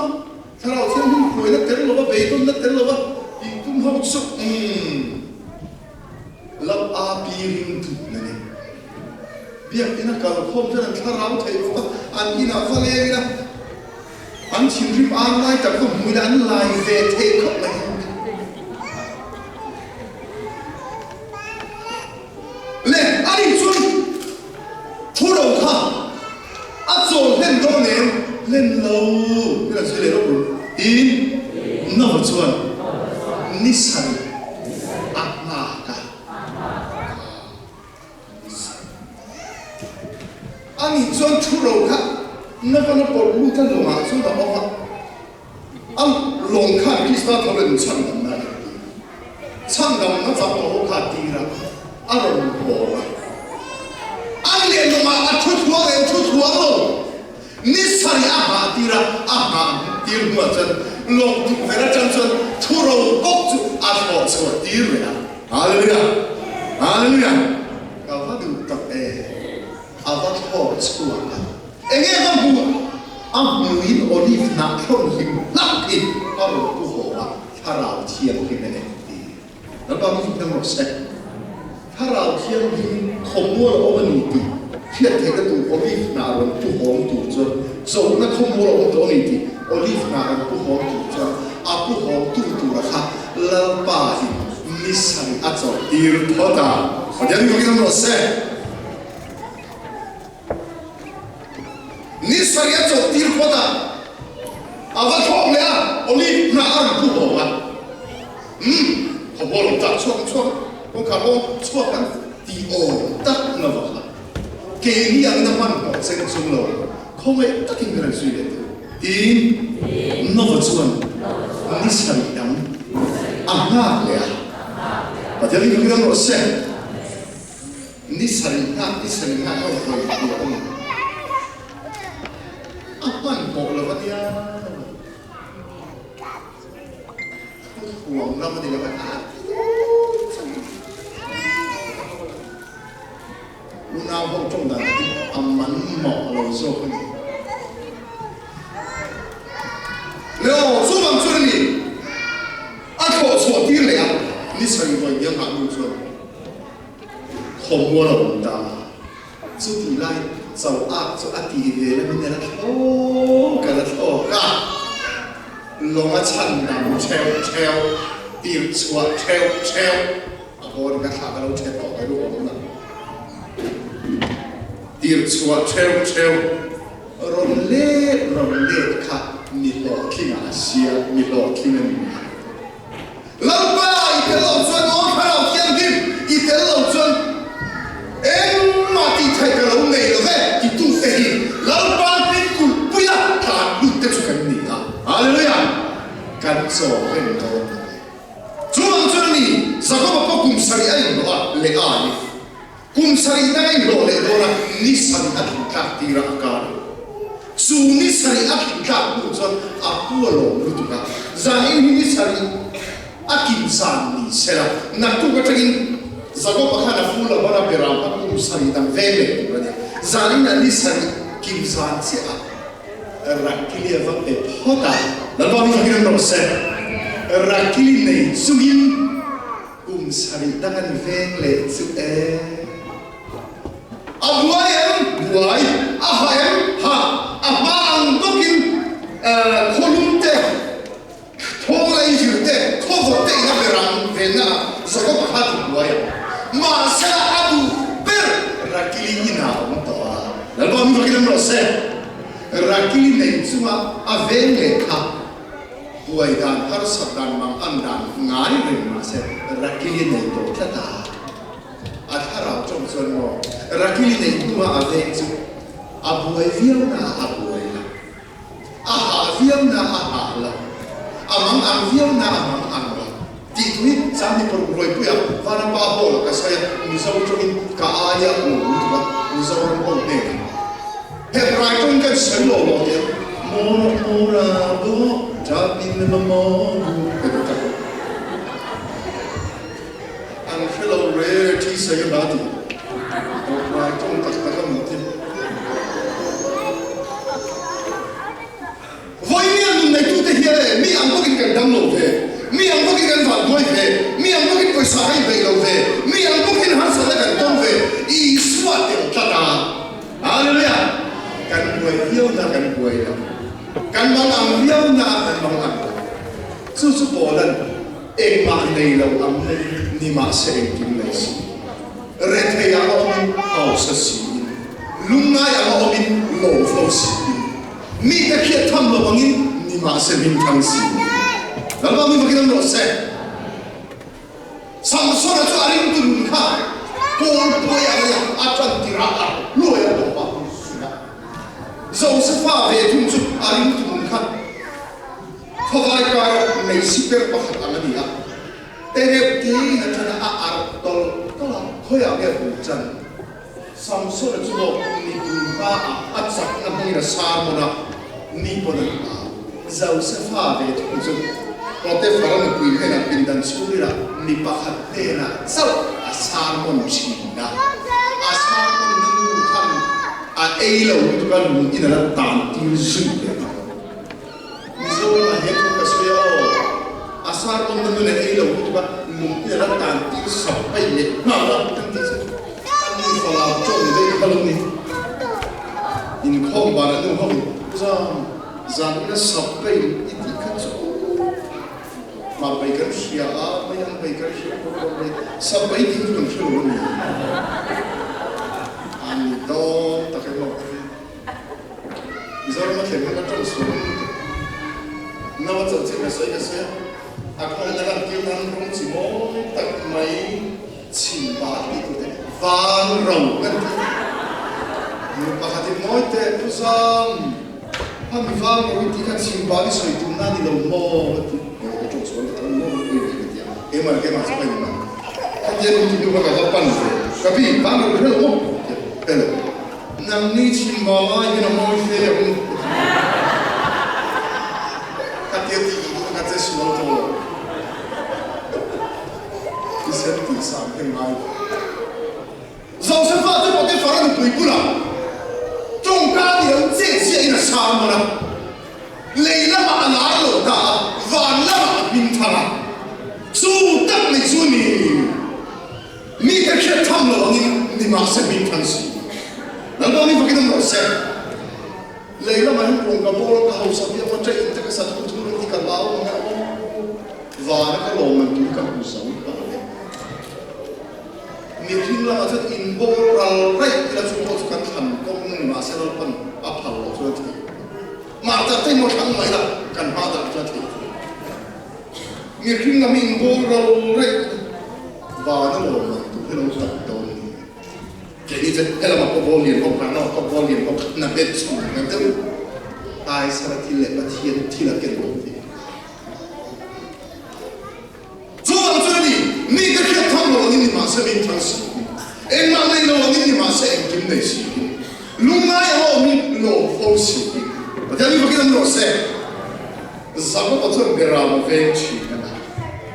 thằng nào thiên hùng quay nó tên lo về tôi nó tên lo đi tụm học sụp lập a pi ring tụt này việc cái nó cần không cho nên thằng nào thấy có anh đi nào pha lê na anh chìm rip an lại tập không mùi là anh lại về thế không này lên anh đi xuống thu đầu khá anh rồi lên đâu nè lên lâu cái là suy lên đâu rồi in nó vẫn xuống nisan aknaka anh đi xuống thu đầu khá nó vẫn có lúc thân lòng à xuống đó mà anh lòng khá khi sao thằng lên chăn đầm này chăn đầm nó phải có khá tí ra anh rồi bỏ anh liền lòng à chút thuốc luôn nisari aha tira aha tir mua chân lòng tu phải ra chân chân thu đầu gốc tu ăn bỏ sửa tir vậy à hallelujah hallelujah các bạn được tập avat bỏ sửa anh em không buồn anh nuôi olive nát không hiểm lắm kì anh rồi tu hồ à thà rau chiên kì này điแล้วก็มีทั้งหมดเสร็จถ้าเราเที่ยงนี้ขมวัวเราเอาหนีดีเทียนเทกตัวโอลิฟนารันตัวหอมตัวจนส่งนักขโมยเราตัวนี้ดีโอลิฟนารันตัวหอมตัวจนอาตัวหอมตัวราคาแล้วป้าที่นิสัยอาจจะดีหรือเปล่าวันนี้มีทั้งหมดเสร็จนิสัยอาจจะดีหรือเปล่าอาว่าชอบเลยอ่ะโอลิฟนารันตัวหอมอ่ะขโมยเราจับช่วงต้องขับรถช่วงกันตีโอตักนะวะเกี่ยงน้ำมันของเส้นสูงเราเขาไม่ตักกินกันสุดเลยนวชวนนิสัยดังอ่างง่ายเลยอ่ะปัจจัยนี้คือเรื่องรถเส้นนิสัยง่ายเขาเคยดูกันมันโผล่แล้ววันนี้ห่วงเราไม่ได้แล้วกันลูกน้าพวกจงดังอัมมันหมอกเราโซ่คนนี้แล้วสู้มันช่วยนี่อาขอสวดที่เหลือนี่ใส่ไว้ยังหาลูกช่วยขโมยเราตาสู้ที่ไรสาวอาตีเวลมันเนี่ยนะโอ้กันละโอ้กันลงมาชันดำเชลตีสวดเชลอ่ะพอเราขากันเราเชลต่อไปลูกผมนะตีสวดเชลรอนเล่ค่ะมีหลอกขี้อาเซียมีหลอกขี้เงินแล้วไปอีเทลล์ชวนน้องข้าวเทียมกินอีเทลล์ชวนมาตีไทยกับเราไม่รู้เว้ยที่ตู้เองแล้วไปเป็นกุลปุยละขาดลุดเต็มสุขันนี่อ่ะฮาเลลูยากันโซ่เป็นตัวช่วงนี้สักวันพอกุมสรีไอ้หนูเลี้ยงกุมสรีนั่งไอ้หนูเลี้ยงตัวนั้นนิสัยอันขัดตีรักกันสูนิสัยอันขัดกูจนอับตัวลงรู้ตัวกันจานินิสัยอักินสามีเสร็จนักตุกก็จะกินสักวันพอข้าน้าฟูแล้ววันเปรามกุมสรีตั้งเวลตัวนี้จานินิสัยกินสามีเสียรักที่เรียกว่าเป็นพ่อตาแล้วตอนนี้เขาคิดว่าเราเสร็จรักที่ในสุกินกุมสรีตั้งกันเวลสุดอาบัวเอ็มบัวอาหาเอ็มฮะอาบ้านต้องกินคนลุ่มเตะท้องอะไรอยู่เตะท้องเตะนับเป็นรังเป็นน่ะสักวันพาถึงบัวเอ็มมาเสียอาดูเปิดรักที่นี่น่าอุ่นตัวแล้วก็มีคนที่เราเสร็จรักที่ในสุมาอาเวงเลขาบัวดานฮาร์สัปดาห์มังอันดานงานเรื่องมาเสร็จรักที่ในตัวแค่ตาอาถ้าเราจงสนว่ารักที่ในตัวอาเวงสุอาบัวเวียนน่ะอาบัวละอาหาเวียนน่ะอาหาละอามังอังเวียนน่ะอามังอังละที่ตัวนี้สามีปรุงรวยเพื่อวันนั้นป้าบอกแล้วก็ใส่มิโซะจงกาอายะอูตัวมิโซะมันบอกเนี่ยเฮ้ยรายจงกันเสนอเลยโมราโดจับบินมาโมดู lâu rễ chỉ xây cái bát thì một vài trong tất cả các một thiên với miệng này tu thế here mi ăn có cái cần đâm lỗ về mi ăn có cái cần phản đối về mi ăn có cái quay sai về lỗ về mi ăn có cái hắn sợ cái tông về ý xoát tiểu ta ta hallelujah cần quay yêu là cần quay là cần mong ăn yêu là cần mong ăn chú bỏ lần em mà này lâu ăn này ni mà sẽ em kiếm này gì rồi thầy ăn ông hậu sa xí lung ngay ăn ông lỗ phô xí mi ta kia thăm lo bangin ni mà sẽ mình thăng xíแล้วก็มีมากินน้ำรสเซ่สัมสอนจะอะไรตุนข้าโกลป่วยอะไรอาจารย์ติระรวยอะไรบ้างสุดาโจเซฟาเวทุนจุอะไรตุนข้าทว่าการในสิเปอร์บัคอะไรนี่อ่ะแต่เรื่องที่นั่นจะอาร์ตอลก็ละเขาอยากเรียนรู้จังสัมสอนจะบอกนี่ตุนบ้าอาจารย์นั่นนี่ละสามคนนะนี่คนนั้นโจเซฟาเวทุนจุเราเตะฝรั่งคุยให้นักบินดันสุริระนิปะขัดเตนะเจ้าอาสามคนชินนะอาสามคนนั้นดูทำอาเอลล์ทุกคนอินละตามที่สุดเลยมิโซมาเห็นทุกคนสวยอาสามคนนั้นดูเอลล์ทุกคนอินละตามที่สับไปเลยน่ารักตั้งที่สุดอันนี้ฝรั่งจงได้ขลุ่มนี่อินข้องบาร์นู่นห้องจานนั้นสับไปอิติขัดสุมาไปกันเสียไม่ยังไปกันเสียพวกเราเลยสับไปทิ้งตรงช่วงนี้อันนี้โตตะเกียบหมดมิจฉามาเขียนกันจนสุดน่าว่าจะเจ็บไม่ใช่กันเสียอาคารนั้นเกี่ยวนั้นคงสิโมตักไม่ชิมบาดีตัวเด็กวางเรากันที่มุขหัดที่น้อยแต่ผู้ชายถ้ามีวางเราที่กันชิมบาดีสวยตัวนั้นนี่เราโม่Emang kita masuk lagi mana? Kajian untuk juga kata pandai. Tapi pandai betul oh, betul. Nanti cimbawa ini nama saya pun. Kajian itu kata semua tu. Bisa sampai mai. Jauh sebab tu pakai farang pui pula. Jongkang yang jeje ini sama lah. Leila makna lo dah, wana bintang. 苏当你说你的去他们了，你马上明天是，难道你不给他们说？来了嘛，你讲个波个好手边，我这这个啥都做了，你个老我话那个老门都个不少吧？你听了这音波了，来了就我就看成功，你马上要奔阿跑了这题，马上对我上来了，干嘛的这题？ มีครึ่งน้ำมิงโบเราเล็กว่านั่นเราถูกให้เราตัดตอนแค่นี้จะให้เรามาพบเรียนพบกันเราพบเรียนพบนับเป็นสูงนั่นเองตายสารที่เล็บเทียนที่ละเกินรู้ดีส่วนส่วนนี้นี่ก็แค่ทำเรานี่มาเสมิงทั้งสิ่งเอ็นมาในเรานี่มาเสงกินในสิ่งลุงนายเรามีโลกโฟสิ่งแต่ยังมีพวกนั้นเราเสงZaman itu berapa venci,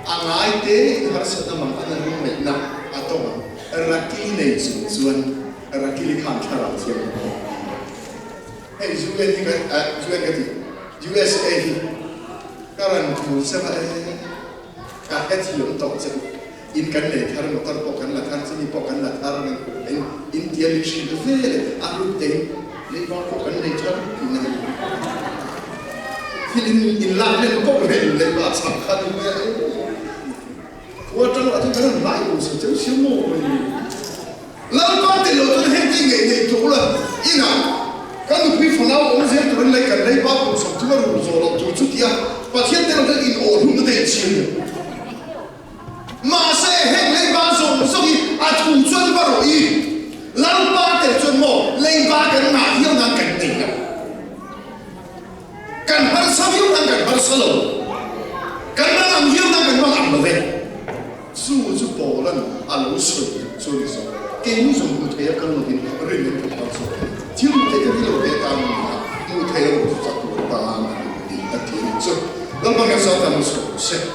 angai deh harus ada makanan yang enak atau rakil nih cuman rakil ikan cara siapa? Juga ni juga gitu, USA karena tu siapa kakek cium tahu sih, ikan nih karena motor pokan lah karena sini pokan lah karena India ni sih tu file, aku deh lepas pokan nih cara kena. Film inlang len kok len ba sangkan ni. Wa tang la tu kan lai bu se jiu xiu mo ni. Lan ba de lo tu hen ti nge ni tu la. Ina. Kan tu pi fana o se tu len lai kan lai ba bu so tu ru zo lo tu tu dia. Ba tian de lo de in o lu de chi. Ma se hen lai ba zo so ni a tu zun ba ro yi. Lan ba de zun mo lai ba kan na hiao nan kan ni. Kan harus sabiu dan kan harus selalu. Karena ambil dan kan mengambil. Susu bolan alusur susu. Kini susu mutaya kan lebih rendah terpaksa. Tiada mutaya lebih tamu. Mutaya satu tamu di hati. So, dalam bahasa tamu susu.